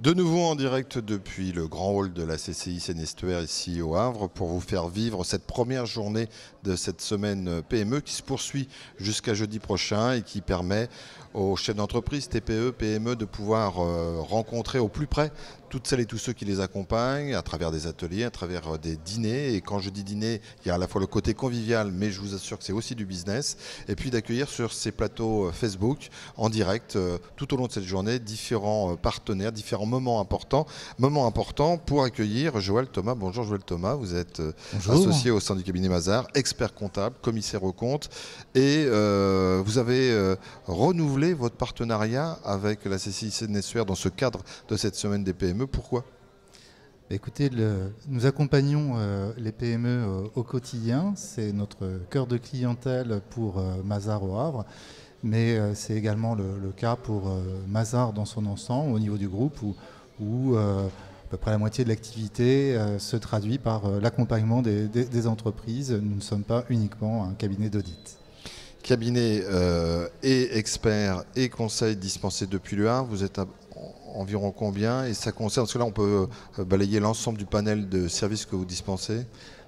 De nouveau en direct depuis le grand hall de la CCI Seine-Estuaire ici au Havre pour vous faire vivre cette première journée de cette semaine PME qui se poursuit jusqu'à jeudi prochain et qui permet aux chefs d'entreprise, TPE, PME de pouvoir rencontrer au plus près toutes celles et tous ceux qui les accompagnent à travers des ateliers, à travers des dîners. Et quand je dis dîner, il y a à la fois le côté convivial, mais je vous assure que c'est aussi du business. Et puis d'accueillir sur ces plateaux Facebook en direct tout au long de cette journée différents partenaires, différents moments importants pour accueillir Joël Thomas. Bonjour Joël Thomas, vous êtes associé au sein du cabinet Mazars, expert comptable, commissaire aux comptes et vous avez renouvelé votre partenariat avec la CCI Seine-Estuaire dans ce cadre de cette semaine des PME. Pourquoi ? Écoutez, nous accompagnons les PME au quotidien. C'est notre cœur de clientèle pour Mazars au Havre, mais c'est également le cas pour Mazars dans son ensemble au niveau du groupe où à peu près la moitié de l'activité se traduit par l'accompagnement des entreprises. Nous ne sommes pas uniquement un cabinet d'audit. Cabinet et expert et conseil dispensés depuis le Havre, vous êtes environ combien et ça concerne, parce que là on peut balayer l'ensemble du panel de services que vous dispensez?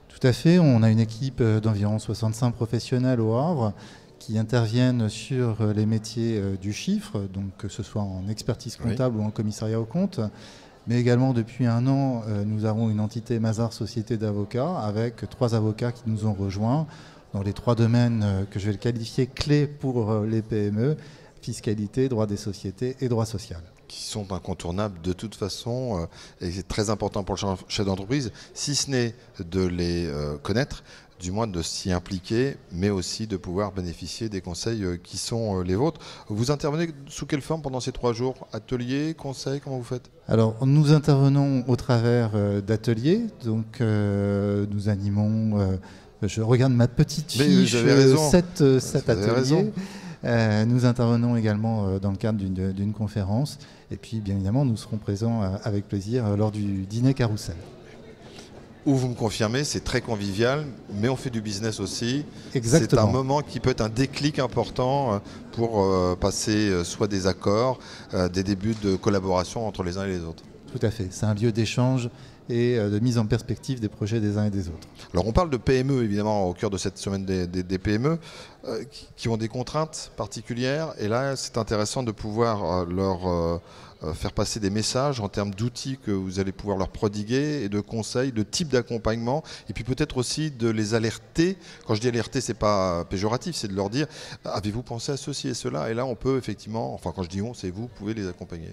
Tout à fait, on a une équipe d'environ 65 professionnels au Havre qui interviennent sur les métiers du chiffre, donc que ce soit en expertise comptable ou en commissariat aux comptes. Mais également depuis un an, nous avons une entité Mazars Société d'avocats avec 3 avocats qui nous ont rejoints dans les 3 domaines que je vais qualifier clés pour les PME, fiscalité, droit des sociétés et droit social. Qui sont incontournables de toute façon et c'est très important pour le chef d'entreprise, si ce n'est de les connaître, du moins de s'y impliquer, mais aussi de pouvoir bénéficier des conseils qui sont les vôtres. Vous intervenez sous quelle forme pendant ces 3 jours? Ateliers, conseils, comment vous faites? Alors, nous intervenons au travers d'ateliers, donc nous animons, je regarde ma petite fiche, 7 ateliers. Nous intervenons également dans le cadre d'une conférence et puis bien évidemment nous serons présents avec plaisir lors du dîner carrousel. Où vous me confirmez, c'est très convivial, mais on fait du business aussi. Exactement. C'est un moment qui peut être un déclic important pour passer soit des accords, des débuts de collaboration entre les uns et les autres. Tout à fait, c'est un lieu d'échange et de mise en perspective des projets des uns et des autres. Alors on parle de PME évidemment au cœur de cette semaine des PME qui ont des contraintes particulières et là c'est intéressant de pouvoir leur faire passer des messages en termes d'outils que vous allez pouvoir leur prodiguer et de conseils, de type d'accompagnement et puis peut-être aussi de les alerter. Quand je dis alerter, c'est pas péjoratif, c'est de leur dire avez-vous pensé à ceci et cela, et là on peut effectivement, enfin quand je dis on, c'est vous pouvez les accompagner.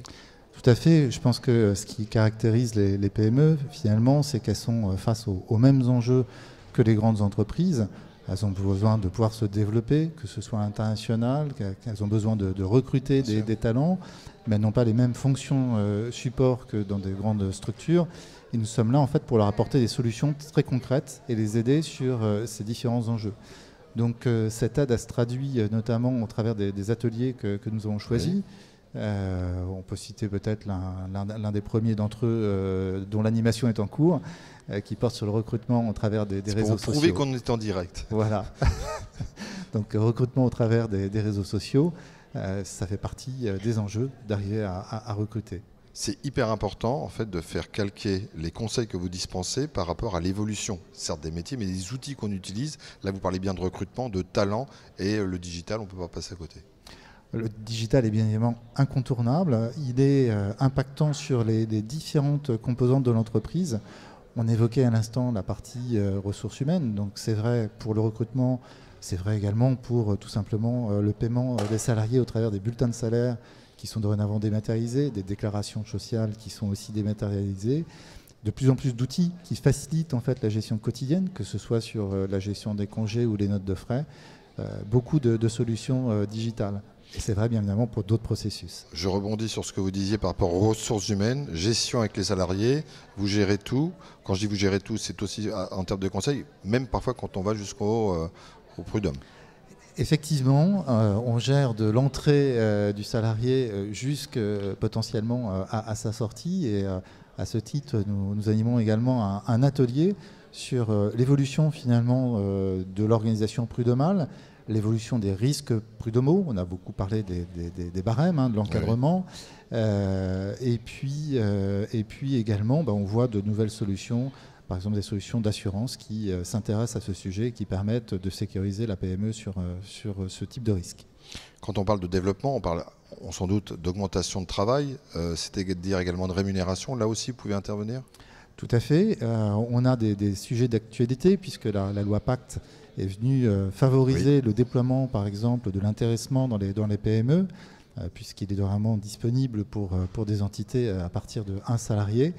Tout à fait. Je pense que ce qui caractérise les PME, finalement, c'est qu'elles sont face aux mêmes enjeux que les grandes entreprises. Elles ont besoin de pouvoir se développer, que ce soit à l'international, qu'elles ont besoin de recruter des talents, mais elles n'ont pas les mêmes fonctions support que dans des grandes structures. Et nous sommes là, en fait, pour leur apporter des solutions très concrètes et les aider sur ces différents enjeux. Donc, cette aide, elle se traduit notamment au travers des ateliers que nous avons choisis. Oui. On peut citer peut-être l'un des premiers d'entre eux dont l'animation est en cours, qui porte sur le recrutement au travers des réseaux sociaux. Pour prouver qu'on est en direct. Voilà. Donc recrutement au travers des réseaux sociaux, ça fait partie des enjeux d'arriver à recruter. C'est hyper important en fait de faire calquer les conseils que vous dispensez par rapport à l'évolution, certes des métiers, mais des outils qu'on utilise. Là vous parlez bien de recrutement, de talent, et le digital, on ne peut pas passer à côté. Le digital est bien évidemment incontournable. Il est impactant sur les différentes composantes de l'entreprise. On évoquait à l'instant la partie ressources humaines. Donc c'est vrai pour le recrutement, c'est vrai également pour tout simplement le paiement des salariés au travers des bulletins de salaire qui sont dorénavant dématérialisés, des déclarations sociales qui sont aussi dématérialisées. De plus en plus d'outils qui facilitent en fait la gestion quotidienne, que ce soit sur la gestion des congés ou les notes de frais. Beaucoup de solutions digitales. Et c'est vrai, bien évidemment, pour d'autres processus. Je rebondis sur ce que vous disiez par rapport aux ressources humaines, gestion avec les salariés, vous gérez tout. Quand je dis vous gérez tout, c'est aussi en termes de conseils, même parfois quand on va jusqu'au prud'homme. Effectivement, on gère de l'entrée du salarié jusqu'à potentiellement à sa sortie. Et à ce titre, nous animons également un atelier sur l'évolution finalement de l'organisation prud'homale, l'évolution des risques prud'homaux. On a beaucoup parlé des barèmes, de l'encadrement. Oui. Et puis également, on voit de nouvelles solutions, par exemple des solutions d'assurance qui s'intéressent à ce sujet et qui permettent de sécuriser la PME sur ce type de risque. Quand on parle de développement, on parle sans doute d'augmentation de travail, c'est-à-dire également de rémunération. Là aussi, vous pouvez intervenir ? Tout à fait. On a des sujets d'actualité puisque la loi Pacte est venue favoriser le déploiement, par exemple, de l'intéressement dans les PME, puisqu'il est vraiment disponible pour des entités à partir de 1 salarié.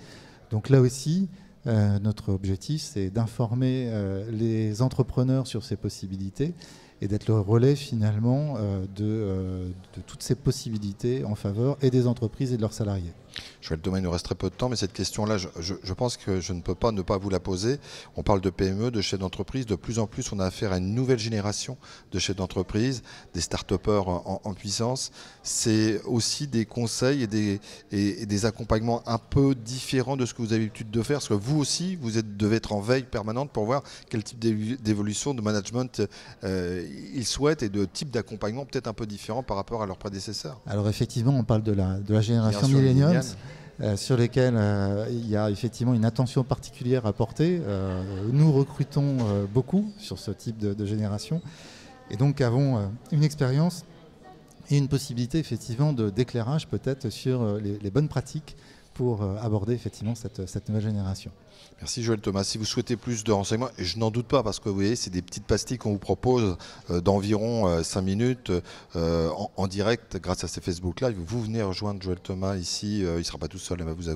Donc là aussi, notre objectif, c'est d'informer les entrepreneurs sur ces possibilités et d'être le relais finalement de toutes ces possibilités en faveur et des entreprises et de leurs salariés. Joël Thomas, il nous reste très peu de temps, mais cette question-là, je pense que je ne peux pas ne pas vous la poser. On parle de PME, de chefs d'entreprise. De plus en plus, on a affaire à une nouvelle génération de chefs d'entreprise, des start-upers en puissance. C'est aussi des conseils et des accompagnements un peu différents de ce que vous avez l'habitude de faire, parce que vous aussi, vous devez être en veille permanente pour voir quel type d'évolution, de management ils souhaitent et de type d'accompagnement peut-être un peu différent par rapport à leurs prédécesseurs. Alors effectivement, on parle de la génération millennials. Sur lesquels il y a effectivement une attention particulière à porter. Nous recrutons beaucoup sur ce type de génération et donc avons une expérience et une possibilité effectivement d'éclairage peut-être sur les bonnes pratiques pour aborder effectivement cette nouvelle génération. Merci Joël Thomas. Si vous souhaitez plus de renseignements, et je n'en doute pas parce que vous voyez, c'est des petites pastilles qu'on vous propose d'environ 5 minutes en direct grâce à ces Facebook Live. Vous venez rejoindre Joël Thomas ici, il ne sera pas tout seul, il va vous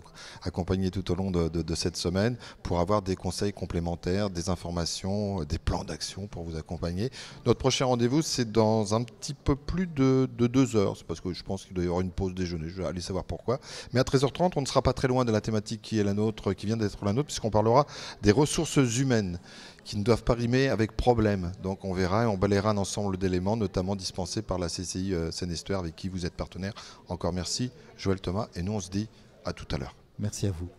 accompagner tout au long de cette semaine pour avoir des conseils complémentaires, des informations, des plans d'action pour vous accompagner. Notre prochain rendez-vous, c'est dans un petit peu plus de 2 heures. C'est parce que je pense qu'il doit y avoir une pause déjeuner, je vais aller savoir pourquoi. Mais à 13h30, on ne sera pas très loin de la thématique qui est la nôtre, qui vient d'être la nôtre, puisqu'on parlera des ressources humaines qui ne doivent pas rimer avec problème. Donc on verra et on balayera un ensemble d'éléments, notamment dispensés par la CCI Seine-et-Stoert avec qui vous êtes partenaire. Encore merci Joël Thomas et nous on se dit à tout à l'heure. Merci à vous.